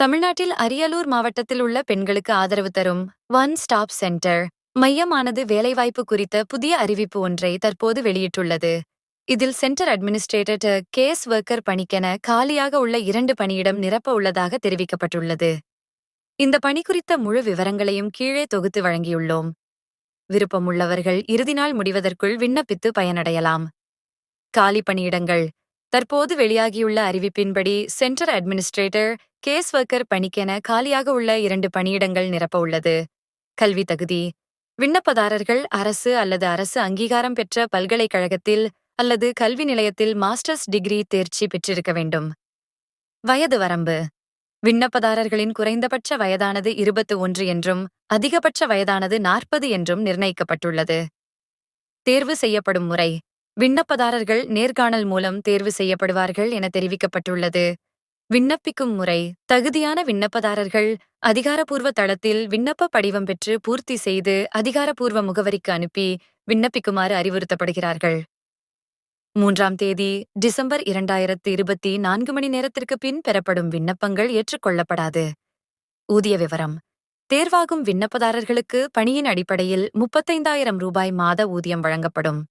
தமிழ்நாட்டில் அரியலூர் மாவட்டத்தில் உள்ள பெண்களுக்கு ஆதரவு தரும் ஒன் ஸ்டாப் சென்டர் மையமானது வேலைவாய்ப்பு குறித்த புதிய அறிவிப்பு ஒன்றை தற்போது வெளியிட்டுள்ளது. இதில் சென்டர் அட்மினிஸ்ட்ரேட்டர் கேஸ் ஒர்க்கர் பணிக்கென காலியாக உள்ள 2 பணியிடம் நிரப்ப உள்ளதாக தெரிவிக்கப்பட்டுள்ளது. இந்த பணி குறித்த முழு விவரங்களையும் கீழே தொகுத்து வழங்கியுள்ளோம். விருப்பமுள்ளவர்கள் இறுதி நாள் முடிவதற்குள் விண்ணப்பித்து பயனடையலாம். காலி பணியிடங்கள். தற்போது வெளியாகியுள்ள அறிவிப்பின்படி சென்டர் அட்மினிஸ்ட்ரேட்டர் கேஸ் ஒர்க்கர் பணிக்கென காலியாக உள்ள 2 பணியிடங்கள் நிரப்ப உள்ளது. கல்வி தகுதி. விண்ணப்பதாரர்கள் அரசு அல்லது அரசு அங்கீகாரம் பெற்ற பல்கலைக்கழகத்தில் அல்லது கல்வி நிலையத்தில் மாஸ்டர்ஸ் டிகிரி தேர்ச்சி பெற்றிருக்க வேண்டும். வயது வரம்பு. விண்ணப்பதாரர்களின் குறைந்தபட்ச வயதானது 21 என்றும் அதிகபட்ச வயதானது 40 என்றும் நிர்ணயிக்கப்பட்டுள்ளது. தேர்வு செய்யப்படும் முறை. விண்ணப்பதாரர்கள் நேர்காணல் மூலம் தேர்வு செய்யப்படுவார்கள் என தெரிவிக்கப்பட்டுள்ளது. விண்ணப்பிக்கும் முறை. தகுதியான விண்ணப்பதாரர்கள் அதிகாரப்பூர்வ தளத்தில் விண்ணப்ப படிவம் பெற்று பூர்த்தி செய்து அதிகாரப்பூர்வ முகவரிக்கு அனுப்பி விண்ணப்பிக்குமாறு அறிவுறுத்தப்படுகிறார்கள். 3ஆம் தேதி டிசம்பர் 2024 மணி நேரத்திற்கு பின் பெறப்படும் விண்ணப்பங்கள் ஏற்றுக்கொள்ளப்படாது. ஊதிய விவரம். தேர்வாகும் விண்ணப்பதாரர்களுக்கு பணியின் அடிப்படையில் 35,000 ரூபாய் மாத ஊதியம் வழங்கப்படும்.